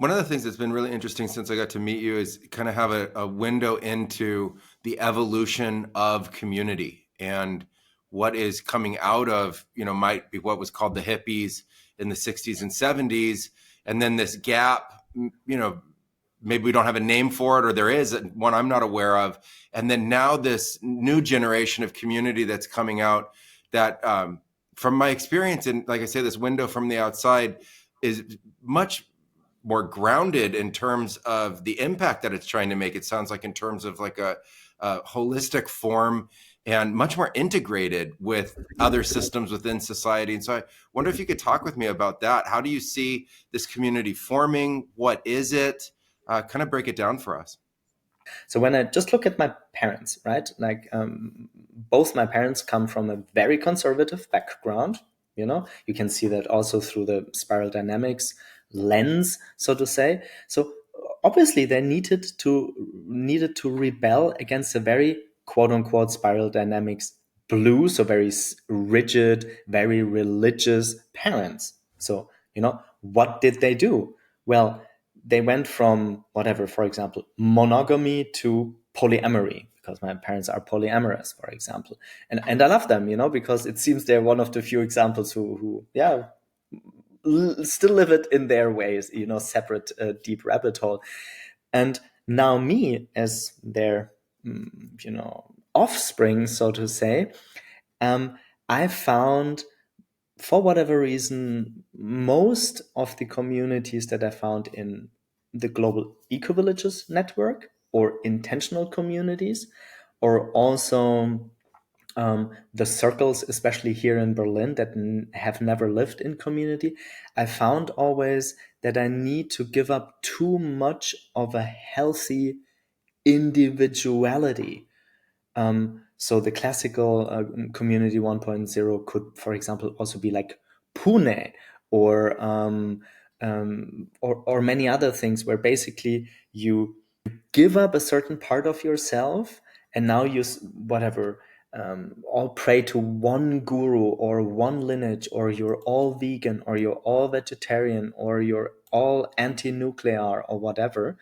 One of the things that's been really interesting since I got to meet you is kind of have a window into the evolution of community and what is coming out of, might be what was called the hippies in the 60s and 70s. And then this gap, maybe we don't have a name for it, or there is one I'm not aware of. And then now this new generation of community that's coming out that, from my experience, and like I say, this window from the outside is much more grounded in terms of the impact that it's trying to make. It sounds like in terms of like a holistic form and much more integrated with other systems within society. And so I wonder if you could talk with me about that. How do you see this community forming? What is it? Kind of break it down for us. So when I just look at my parents, right, like both my parents come from a very conservative background. You can see that also through the spiral dynamics lens, so to say. So obviously they needed to rebel against a very quote unquote spiral dynamics blue, so very rigid, very religious parents. So what did they do? Well, they went from whatever, for example, monogamy to polyamory, because my parents are polyamorous, for example. And I love them, because it seems they're one of the few examples who still live it in their ways, separate deep rabbit hole. And now me as their, offspring, so to say, I found, for whatever reason, most of the communities that I found in the global eco-villages network or intentional communities, or also the circles, especially here in Berlin, that have never lived in community, I found always that I need to give up too much of a healthy individuality. So the classical community 1.0 could, for example, also be like Pune or many other things, where basically you give up a certain part of yourself, and now you whatever all pray to one guru or one lineage, or you're all vegan, or you're all vegetarian, or you're all anti-nuclear, or whatever.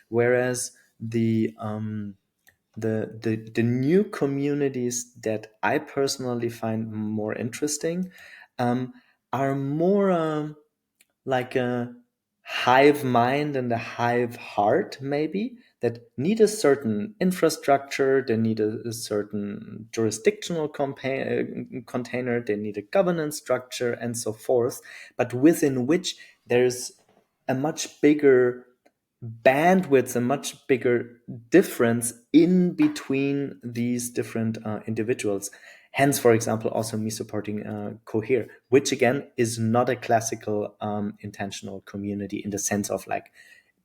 Whereas the new communities that I personally find more interesting are more like a hive mind and a hive heart, maybe, that need a certain infrastructure, they need a certain jurisdictional container, they need a governance structure, and so forth, but within which there's a much bigger bandwidth, a much bigger difference in between these different individuals. Hence, for example, also me supporting Cohere, which again is not a classical intentional community in the sense of like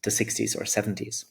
the 60s or 70s.